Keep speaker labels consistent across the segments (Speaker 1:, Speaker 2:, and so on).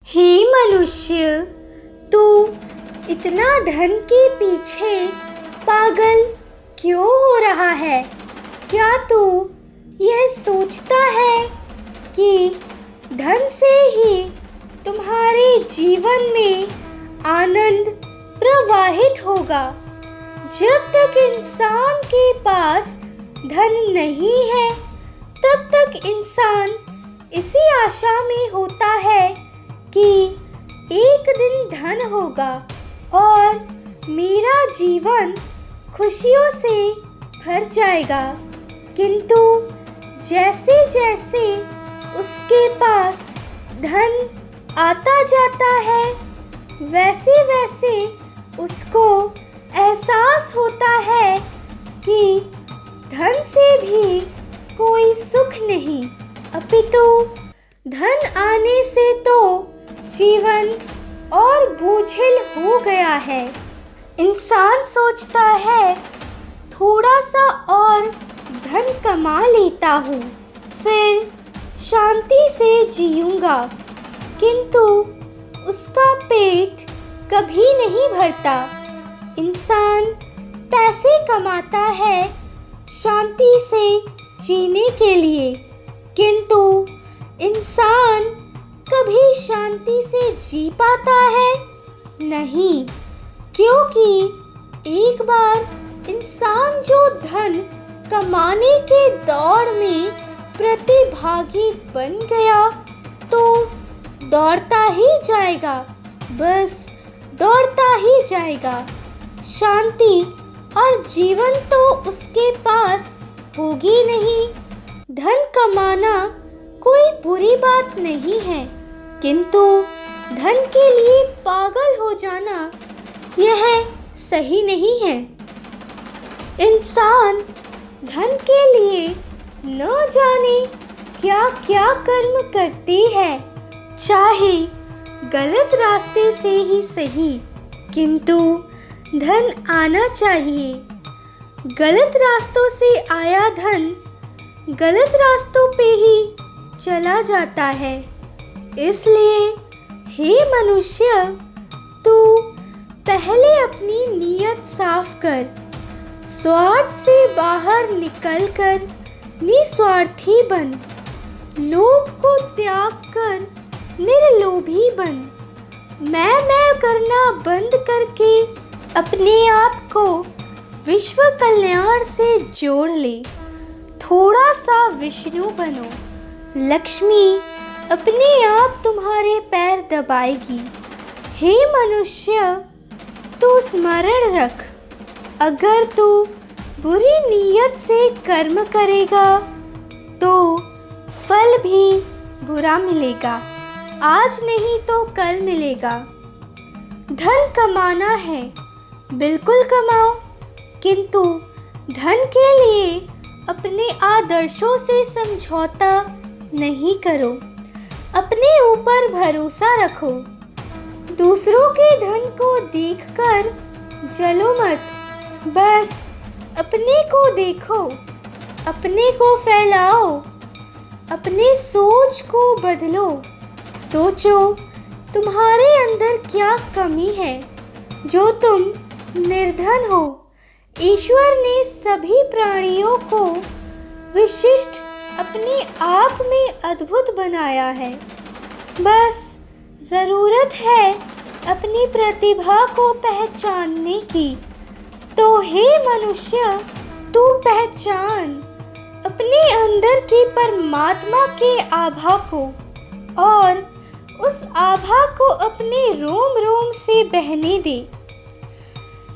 Speaker 1: हे मनुष्य, तू इतना धन के पीछे पागल क्यों हो रहा है? क्या तू यह सोचता है कि धन से ही तुम्हारे जीवन में आनंद प्रवाहित होगा? जब तक इंसान के पास धन नहीं है, तब तक इंसान इसी आशा में होता है कि एक दिन धन होगा और मेरा जीवन खुशियों से भर जाएगा। किंतु जैसे जैसे उसके पास धन आता जाता है, वैसे वैसे उसको एहसास होता है कि धन से भी कोई सुख नहीं, अपितु धन आने से तो जीवन और बोझिल हो गया है। इंसान सोचता है थोड़ा सा और धन कमा लेता हूँ, फिर शांति से जीऊँगा, किंतु उसका पेट कभी नहीं भरता। इंसान पैसे कमाता है शांति से जीने के लिए, किंतु इंसान कभी शांति से जी पाता है? नहीं, क्योंकि एक बार इंसान जो धन कमाने के दौड़ में प्रतिभागी बन गया तो दौड़ता ही जाएगा, बस दौड़ता ही जाएगा। शांति और जीवन तो उसके पास होगी नहीं। धन कमाना कोई बुरी बात नहीं है, किंतु धन के लिए पागल हो जाना यह सही नहीं है। इंसान धन के लिए न जाने क्या क्या कर्म करती है, चाहे गलत रास्ते से ही सही, किंतु धन आना चाहिए। गलत रास्तों से आया धन गलत रास्तों पे ही चला जाता है। इसलिए हे मनुष्य, तू पहले अपनी नीयत साफ कर, स्वार्थ से बाहर निकलकर निस्वार्थी बन, लोभ को त्याग कर निर्लोभी बन, मैं करना बंद करके अपने आप को विश्व कल्याण से जोड़ ले। थोड़ा सा विष्णु बनो, लक्ष्मी अपने आप तुम्हारे पैर दबाएगी। हे मनुष्य, तू स्मरण रख, अगर तू बुरी नीयत से कर्म करेगा तो फल भी बुरा मिलेगा, आज नहीं तो कल मिलेगा। धन कमाना है, बिल्कुल कमाओ, किंतु धन के लिए अपने आदर्शों से समझौता नहीं करो। अपने ऊपर भरोसा रखो। दूसरों के धन को देखकर जलो मत, बस अपने को देखो, अपने को फैलाओ, अपने सोच को बदलो। सोचो तुम्हारे अंदर क्या कमी है जो तुम निर्धन हो। ईश्वर ने सभी प्राणियों को विशिष्ट अपने आप में अद्भुत बनाया है, बस ज़रूरत है अपनी प्रतिभा को पहचानने की। तो हे मनुष्य, तू पहचान अपने अंदर की परमात्मा के आभा को और उस आभा को अपने रोम रोम से बहने दे।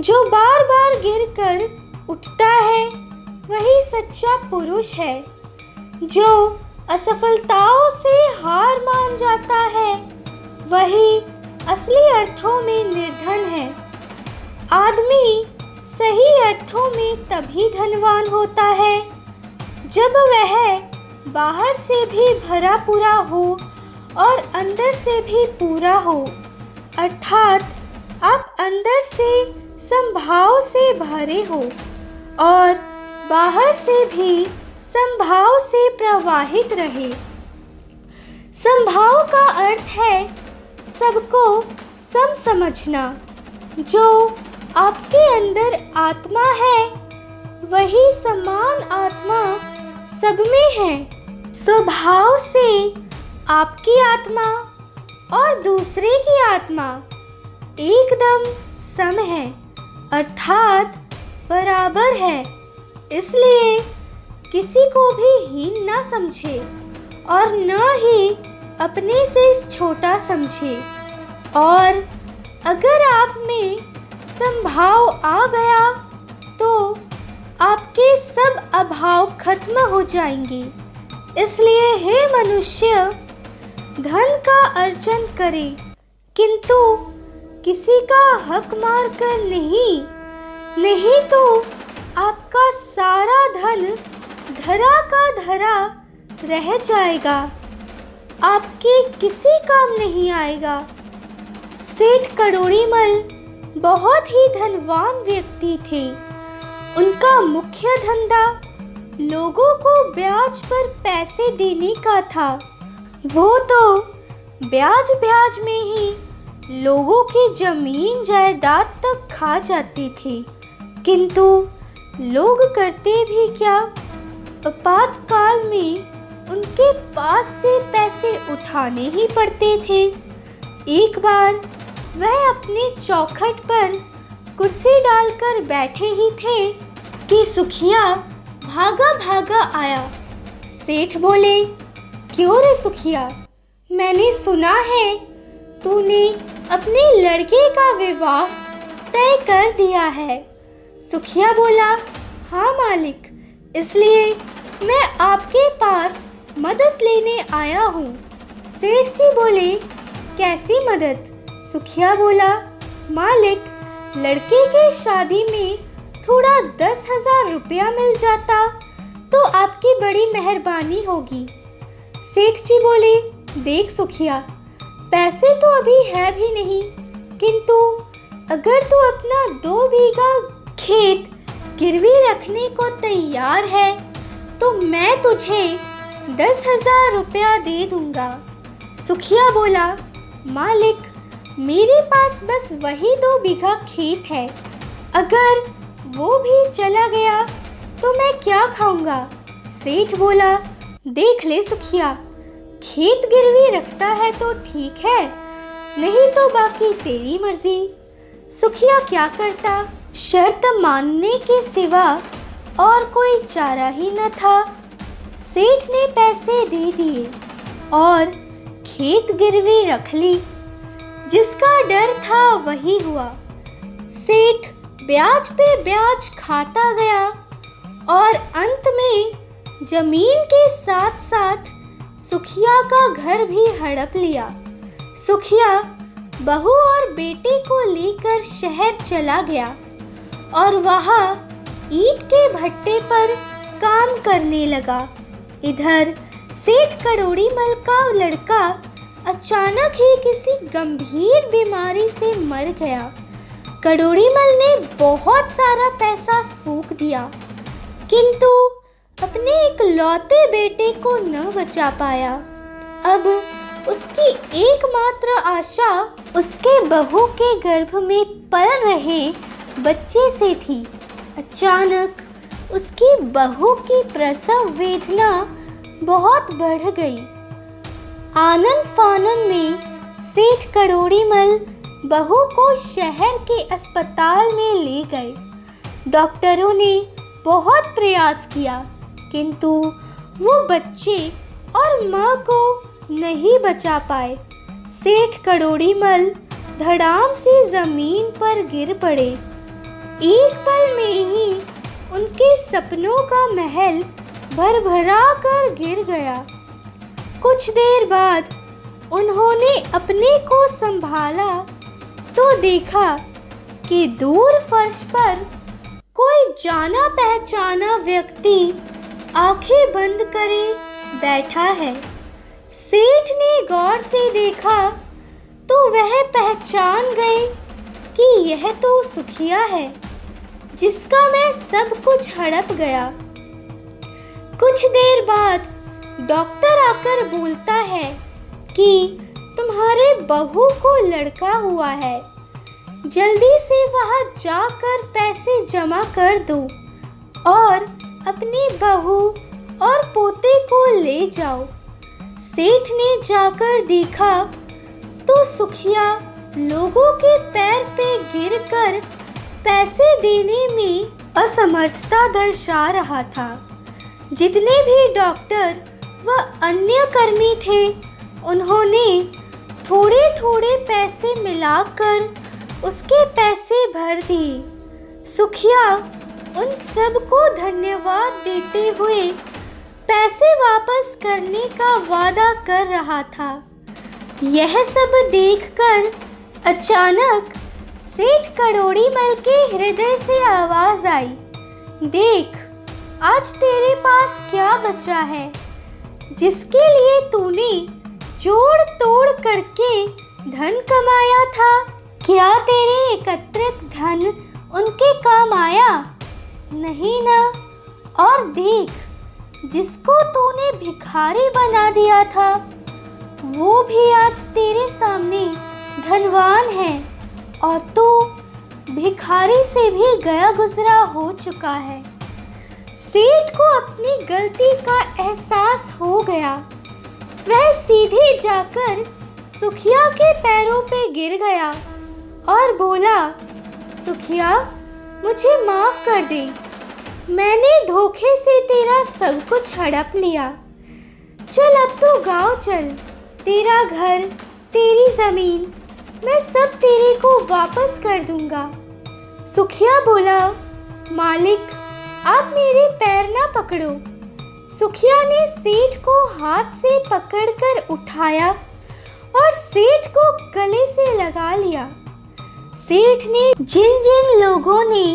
Speaker 1: जो बार बार गिरकर उठता है वही सच्चा पुरुष है। जो असफलताओं से हार मान जाता है वही असली अर्थों में निर्धन है। आदमी सही अर्थों में तभी धनवान होता है जब वह बाहर से भी भरा पूरा हो और अंदर से भी पूरा हो, अर्थात आप अंदर से संभाव से भरे हो और बाहर से भी संभाव से प्रवाहित रहे। संभाव का अर्थ है सबको सम समझना। जो आपके अंदर आत्मा है वही समान आत्मा सब में है। स्वभाव से आपकी आत्मा और दूसरे की आत्मा एकदम सम है, अर्थात बराबर है। इसलिए किसी को भी हीन ना समझे और न ही अपने से छोटा समझे। और अगर आप में समभाव आ गया तो आपके सब अभाव खत्म हो जाएंगे। इसलिए हे मनुष्य, धन का अर्जन करे, किंतु किसी का हक मार कर नहीं तो आपका सारा धन धरा का धरा रह जाएगा, आपके किसी काम नहीं आएगा। सेठ करोड़ीमल बहुत ही धनवान व्यक्ति थे। उनका मुख्य धंधा लोगों को ब्याज पर पैसे देने का था। वो तो ब्याज में ही लोगों की जमीन जायदाद तक खा जाते थे। किंतु लोग करते भी क्या, आपातकाल में उनके पास से पैसे उठाने ही पड़ते थे। एक बार वह अपने चौखट पर कुर्सी डालकर बैठे ही थे कि सुखिया भागा आया। सेठ बोले, क्यों रे सुखिया, मैंने सुना है तूने अपने लड़के का विवाह तय कर दिया है। सुखिया बोला, हाँ मालिक, इसलिए मैं आपके पास मदद लेने आया हूँ। सेठ जी बोले, कैसी मदद? सुखिया बोला, मालिक, लड़के के शादी में थोड़ा 10,000 रुपया मिल जाता तो आपकी बड़ी मेहरबानी होगी। सेठ जी बोले, देख सुखिया, पैसे तो अभी है भी नहीं, किंतु अगर तू अपना 2 बीघा खेत गिरवी रखने को तैयार है तो मैं तुझे 10,000 रुपया दे दूंगा। सुखिया बोला, मालिक, मेरे पास बस वही 2 बीघा खेत है, अगर वो भी चला गया तो मैं क्या खाऊंगा? सेठ बोला, देख ले सुखिया, खेत गिरवी रखता है तो ठीक है, नहीं तो बाकी तेरी मर्जी। सुखिया क्या करता, शर्त मानने के सिवा और कोई चारा ही न था। सेठ ने पैसे दे दिए और खेत गिरवी रख ली। जिसका डर था वही हुआ। सेठ ब्याज पे ब्याज खाता गया और अंत में जमीन के साथ साथ सुखिया का घर भी हड़प लिया। सुखिया बहू और बेटे को लेकर शहर चला गया और वहाँ ईंट के भट्टे पर काम करने लगा। इधर सेठ करोड़ीमल का लड़का अचानक ही किसी गंभीर बीमारी से मर गया। करोड़ीमल ने बहुत सारा पैसा फूंक दिया, किंतु अपने इकलौते बेटे को न बचा पाया। अब उसकी एकमात्र आशा उसके बहू के गर्भ में पल रहे बच्चे से थी। अचानक उसकी बहू की प्रसव वेदना बहुत बढ़ गई। आनन फानन में सेठ करोड़ीमल बहू को शहर के अस्पताल में ले गए। डॉक्टरों ने बहुत प्रयास किया, किंतु वो बच्चे और माँ को नहीं बचा पाए। सेठ करोड़ीमल धड़ाम से जमीन पर गिर पड़े। एक पल में ही उनके सपनों का महल भरभरा कर गिर गया। कुछ देर बाद उन्होंने अपने को संभाला तो देखा कि दूर फर्श पर कोई जाना पहचाना व्यक्ति आंखें बंद करे बैठा है। सेठ ने गौर से देखा तो वह पहचान गए कि यह तो सुखिया है, जिसका मैं सब कुछ हड़प गया। कुछ देर बाद डॉक्टर आकर बोलता है कि तुम्हारे बहू को लड़का हुआ है, जल्दी से वहां जाकर पैसे जमा कर दो और अपनी बहू और पोते को ले जाओ। सेठ ने जाकर देखा तो सुखिया लोगों के पैर पे गिरकर पैसे देने में असमर्थता दर्शा रहा था। जितने भी डॉक्टर व अन्य कर्मी थे, उन्होंने थोड़े थोड़े पैसे मिलाकर उसके पैसे भर दिए। सुखिया उन सबको धन्यवाद देते हुए पैसे वापस करने का वादा कर रहा था। यह सब देखकर अचानक सेठ करोड़ीमल के हृदय से आवाज आई, देख, आज तेरे पास क्या बचा है, जिसके लिए तूने जोड़ तोड़ करके धन कमाया था? क्या तेरे एकत्रित धन उनके काम आया? नहीं ना। और देख, जिसको तूने भिखारी बना दिया था, वो भी आज तेरे सामने धनवान है और तू भिखारी से भी गया गुजरा हो चुका है। सेठ को अपनी गलती का एहसास हो गया। वह सीधे जाकर सुखिया के पैरों पे गिर गया और बोला, सुखिया, मुझे माफ कर दे। मैंने धोखे से तेरा सब कुछ हड़प लिया। चल अब तो गाँव चल। तेरा घर, तेरी जमीन, मैं सब तेरे को वापस कर दूंगा। सुखिया बोला, मालिक, आप मेरे पैर ना पकड़ो। सुखिया ने सेठ को हाथ से पकड़कर उठाया और सेठ को गले से लगा लिया। सेठ ने जिन जिन लोगों ने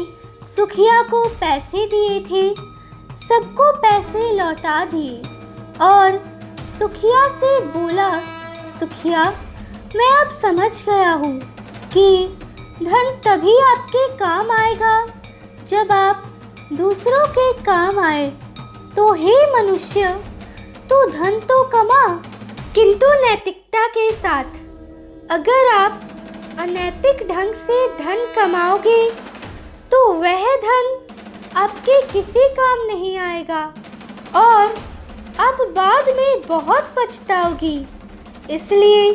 Speaker 1: सुखिया को पैसे दिए थे, सबको पैसे लौटा दिए और सुखिया से बोला, सुखिया, मैं अब समझ गया हूँ कि धन तभी आपके काम आएगा जब आप दूसरों के काम आए। तो हे मनुष्य, तू धन तो कमा, किंतु नैतिकता के साथ। अगर आप अनैतिक ढंग से धन कमाओगे तो वह धन आपके किसी काम नहीं आएगा और आप बाद में बहुत पछताओगी। इसलिए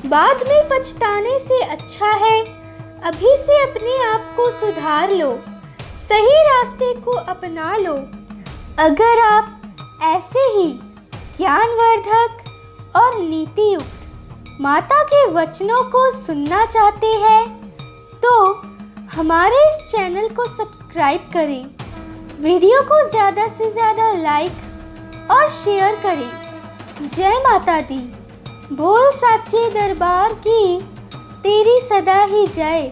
Speaker 1: बाद में पछताने से अच्छा है अभी से अपने आप को सुधार लो, सही रास्ते को अपना लो। अगर आप ऐसे ही ज्ञानवर्धक और नीतियुक्त माता के वचनों को सुनना चाहते हैं तो हमारे इस चैनल को सब्सक्राइब करें, वीडियो को ज़्यादा से ज़्यादा लाइक और शेयर करें। जय माता दी। बोल साचे दरबार की तेरी सदा ही जय।